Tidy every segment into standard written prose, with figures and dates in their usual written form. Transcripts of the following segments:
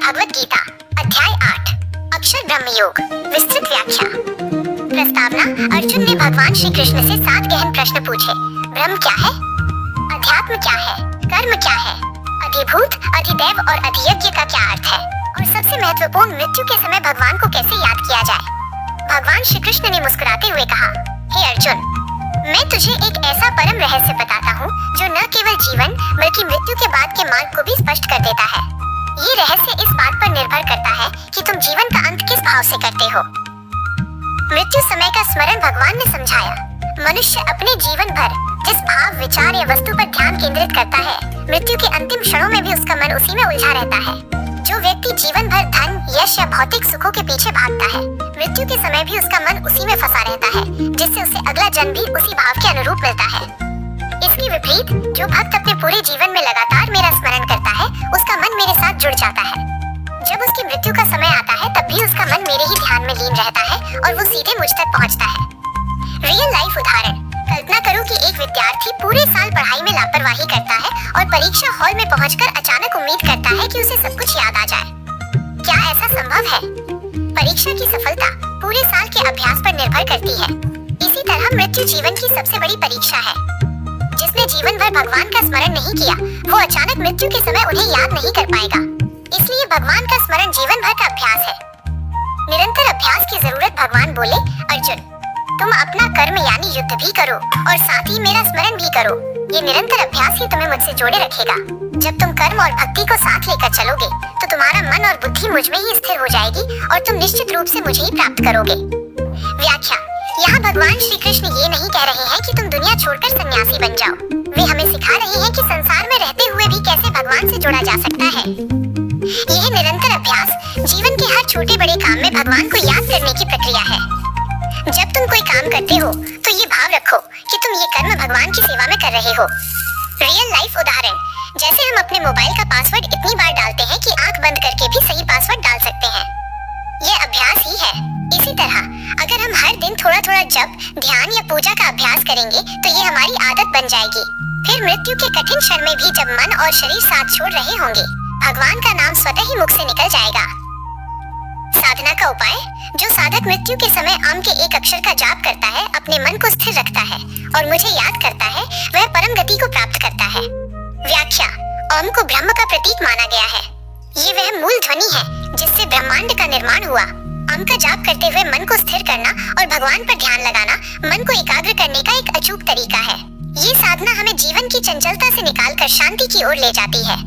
भगवत गीता अध्याय 8 अक्षर ब्रह्म योग विस्तृत व्याख्या। प्रस्तावना। अर्जुन ने भगवान श्री कृष्ण से 7 गहन प्रश्न पूछे। ब्रह्म क्या है? अध्यात्म क्या है? कर्म क्या है? अधिभूत, अधिदैव और अधियज्ञ का क्या अर्थ है? और सबसे महत्वपूर्ण, मृत्यु के समय भगवान को कैसे याद किया जाए? भगवान श्री कृष्ण ने मुस्कुराते हुए कहा, हे अर्जुन, मैं तुझे एक ऐसा परम रहस्य बताता हूँ जो न केवल जीवन बल्कि मृत्यु के बाद के मार्ग को भी स्पष्ट कर देता है। ये रहस्य इस बात पर निर्भर करता है कि तुम जीवन का अंत किस भाव से करते हो। मृत्यु समय का स्मरण भगवान ने समझाया। मनुष्य अपने जीवन भर जिस भाव, विचार या वस्तु पर ध्यान केंद्रित करता है, मृत्यु के अंतिम क्षणों में भी उसका मन उसी में उलझा रहता है। जो व्यक्ति जीवन भर धन, यश या भौतिक सुखों के पीछे भागता है, मृत्यु के समय भी उसका मन उसी में फंसा रहता है, जिससे उसे अगला जन्म भी उसी भाव के अनुरूप मिलता है। इसके विपरीत, जो भक्त अपने पूरे जीवन में लगातार मेरा स्मरण करता है, उसका मन मेरे साथ जुड़ जाता है। जब उसकी मृत्यु का समय आता है, तब भी उसका मन मेरे ही ध्यान में लीन रहता है और वो सीधे मुझ तक पहुंचता है। रियल लाइफ उदाहरण। कल्पना करो कि एक विद्यार्थी पूरे साल पढ़ाई में लापरवाही करता है और परीक्षा हॉल में पहुंचकर अचानक उम्मीद करता है कि उसे सब कुछ याद आ जाए। क्या ऐसा संभव है? परीक्षा की सफलता पूरे साल के अभ्यास पर निर्भर करती है। इसी तरह मृत्यु जीवन की सबसे बड़ी परीक्षा है। जिसने जीवन भर भगवान का स्मरण नहीं किया, वो अचानक मृत्यु के समय उन्हें याद नहीं कर पाएगा। इसलिए भगवान का स्मरण जीवन भर का अभ्यास है। निरंतर अभ्यास की जरूरत। भगवान बोले, अर्जुन, तुम अपना कर्म यानी युद्ध भी करो और साथ ही मेरा स्मरण भी करो। ये निरंतर अभ्यास ही तुम्हें मुझसे जोड़े रखेगा। जब तुम कर्म और भक्ति को साथ लेकर चलोगे, तो तुम्हारा मन और बुद्धि मुझ में ही स्थिर हो जाएगी और तुम निश्चित रूप से मुझे ही प्राप्त करोगे। व्याख्या। यहाँ भगवान श्री कृष्ण ये नहीं कह रहे हैं कि तुम दुनिया छोड़कर सन्यासी बन जाओ। वे हमें सिखा रहे हैं कि संसार में रहते हुए भी कैसे भगवान से जुड़ा जा सकता है। यह निरंतर अभ्यास जीवन के हर छोटे बड़े काम में भगवान को याद करने की प्रक्रिया है। जब तुम कोई काम करते हो, तो ये भाव रखो कि तुम ये कर्म भगवान की सेवा में कर रहे हो। रियल लाइफ उदाहरण। जैसे हम अपने मोबाइल का पासवर्ड इतनी बार डालते हैं कि आंख बंद करके भी सही पासवर्ड डाल सकते हैं। यह अभ्यास ही है। इसी तरह अगर हम हर दिन थोड़ा थोड़ा जप, ध्यान या पूजा का अभ्यास करेंगे, तो ये हमारी आदत बन जाएगी। फिर मृत्यु के कठिन क्षण में भी जब मन और शरीर साथ छोड़ रहे होंगे, भगवान का नाम स्वतः ही मुख से निकल जाएगा। साधना का उपाय। जो साधक मृत्यु के समय ओम के एक अक्षर का जाप करता है, अपने मन को स्थिर रखता है और मुझे याद करता है, वह परम गति को प्राप्त करता है। व्याख्या। ओम को ब्रह्म का प्रतीक माना गया है। ये वह मूल ध्वनि है जिससे ब्रह्मांड का निर्माण हुआ। ओम का जाप करते हुए मन को स्थिर करना और भगवान पर ध्यान लगाना मन को एकाग्र करने का एक अचूक तरीका है। ये साधना हमें जीवन की चंचलता से निकालकर शांति की ओर ले जाती है।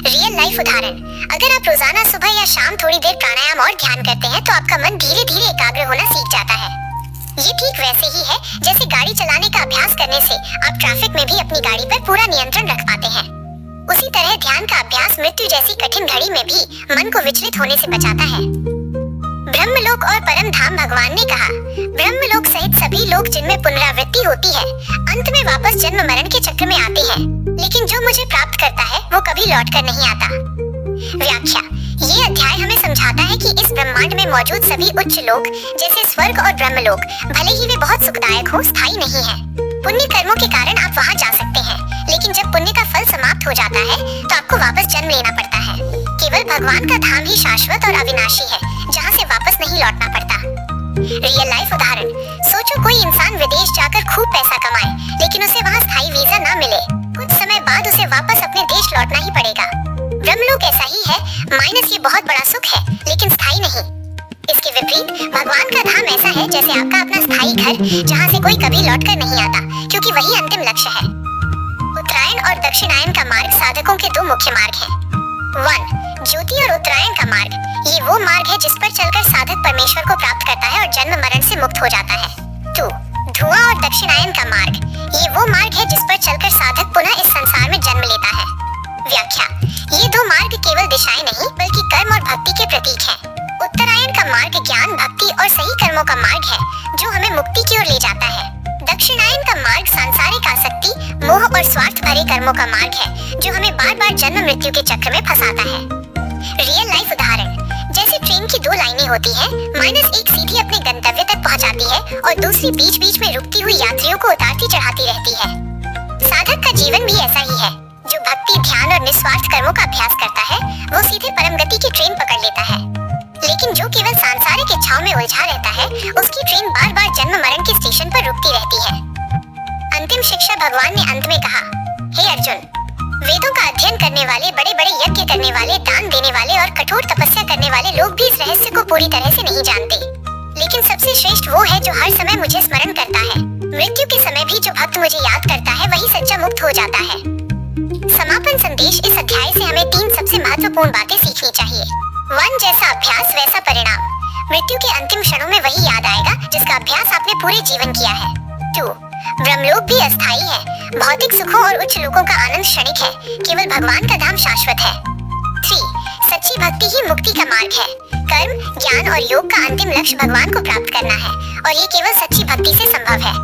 रियल लाइफ उदाहरण। अगर आप रोजाना सुबह या शाम थोड़ी देर प्राणायाम और ध्यान करते हैं, तो आपका मन धीरे धीरे एकाग्र होना सीख जाता है। ये ठीक वैसे ही है जैसे गाड़ी चलाने का अभ्यास करने से आप ट्रैफिक में भी अपनी गाड़ी पर पूरा नियंत्रण रख पाते हैं। उसी तरह ध्यान का अभ्यास मृत्यु जैसी कठिन घड़ी में भी मन को विचलित होने से बचाता है। ब्रह्मलोक और परम धाम। भगवान ने कहा, ब्रह्मलोक सहित सभी लोग जिनमें पुनरावृत्ति होती है, अंत में वापस जन्म मरण के चक्र में आते हैं, लेकिन जो मुझे प्राप्त करता है, वो कभी लौट कर नहीं आता। व्याख्या। ये अध्याय हमें समझाता है कि इस ब्रह्मांड में मौजूद सभी उच्च लोक, जैसे स्वर्ग और ब्रह्मलोक, भले ही वे बहुत सुखदायक हो, स्थायी नहीं है। पुण्य कर्मों के कारण आप वहाँ जा सकते हैं, लेकिन जब पुण्य का फल समाप्त हो जाता है, तो आपको वापस जन्म लेना पड़ता है। केवल भगवान का धाम ही शाश्वत और अविनाशी है, जहाँ से वापस नहीं लौटना पड़ता। रियल लाइफ उदाहरण। सोचो कोई इंसान विदेश जाकर खूब पैसा कमाए, लेकिन उसे वहाँ स्थायी वीजा न मिले। कुछ समय बाद उसे वापस अपने देश लौटना ही पड़ेगा। ब्रह्मलोक ऐसा ही है, माइनस ये बहुत बड़ा सुख है, लेकिन स्थायी नहीं। इसके विपरीत भगवान का धाम ऐसा है जैसे आपका अपना स्थायी घर, जहाँ से कोई कभी लौट कर नहीं आता, क्योंकि वही अंतिम लक्ष्य है। उत्तरायण और दक्षिणायन का मार्ग साधकों के 2 मुख्य मार्ग हैं। 1. ज्योति और उत्तरायण का मार्ग। ये वो मार्ग है जिस पर चलकर साधक परमेश्वर को प्राप्त करता है और जन्म मरण से मुक्त हो जाता है। 2. धुआं और दक्षिणायन का मार्ग। ये वो मार्ग है जिस पर चलकर साधक पुनः इस संसार में जन्म लेता है। व्याख्या। ये 2 मार्ग केवल दिशाएं नहीं, बल्कि कर्म और भक्ति के प्रतीक हैं। उत्तरायण का मार्ग ज्ञान, भक्ति और सही कर्मों का मार्ग है, जो हमें मुक्ति की ओर ले जाता है। दक्षिणायन का मार्ग सांसारिक आसक्ति, मोह और स्वार्थ भरे कर्मों का मार्ग है, जो हमें बार बार जन्म मृत्यु के चक्र में फंसाता है। रियल लाइफ उदाहरण। जैसे ट्रेन की 2 लाइनें होती हैं, माइनस एक सीधी अपने गंतव्य तक पहुंचाती है और दूसरी बीच बीच में रुकती हुई यात्रियों को उतारती चढ़ाती रहती है। साधक का जीवन भी ऐसा ही है। जो भक्ति, ध्यान और निस्वार्थ कर्मों का अभ्यास करता है, वो सीधे परम गति की लेता है। लेकिन जो केवल सांसारिक इच्छाओं में उलझा रहता है, उसकी ट्रेन बार बार जन्म मरण के स्टेशन पर रुकती रहती है। अंतिम शिक्षा भगवान ने अंत में कहा, हे अर्जुन, वेदों का अध्ययन करने वाले, बड़े बड़े यज्ञ करने वाले, दान देने वाले और कठोर तपस्या करने वाले लोग भी इस रहस्य को पूरी तरह से नहीं जानते। लेकिन सबसे श्रेष्ठ वो है जो हर समय मुझे स्मरण करता है। मृत्यु के समय भी जो भक्त मुझे याद करता है, वही सच्चा मुक्त हो जाता है। समापन संदेश। इस अध्याय से हमें 3 सबसे महत्वपूर्ण बातें सीखनी चाहिए। 1. जैसा अभ्यास वैसा परिणाम। मृत्यु के अंतिम क्षणों में वही याद आएगा जिसका अभ्यास आपने पूरे जीवन किया है। 2. ब्रह्मलोक भी अस्थायी है। भौतिक सुखों और उच्च लोकों का आनंद क्षणिक है, केवल भगवान का धाम शाश्वत है। 3. सच्ची भक्ति ही मुक्ति का मार्ग है। कर्म, ज्ञान और योग का अंतिम लक्ष्य भगवान को प्राप्त करना है, और ये केवल सच्ची भक्ति से संभव है।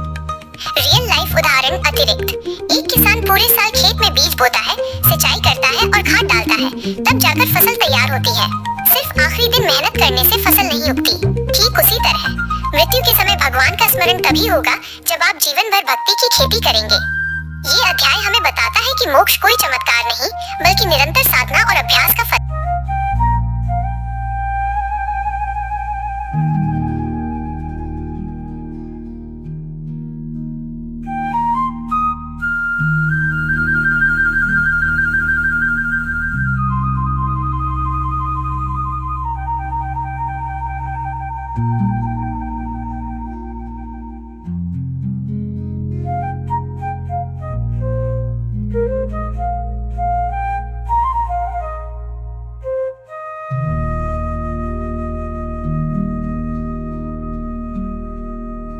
रियल लाइफ उदाहरण अतिरिक्त। एक किसान पूरे साल खेत में बीज बोता है, सिंचाई करता है और खाद डालता है, तब जाकर फसल तैयार होती है। सिर्फ आखिरी दिन मेहनत करने से फसल नहीं उगती। ठीक उसी तरह मृत्यु के समय भगवान का स्मरण तभी होगा जब आप जीवन भर भक्ति की खेती करेंगे। ये अध्याय हमें बताता है कि मोक्ष कोई चमत्कार नहीं, बल्कि निरंतर साधना और अभ्यास का फल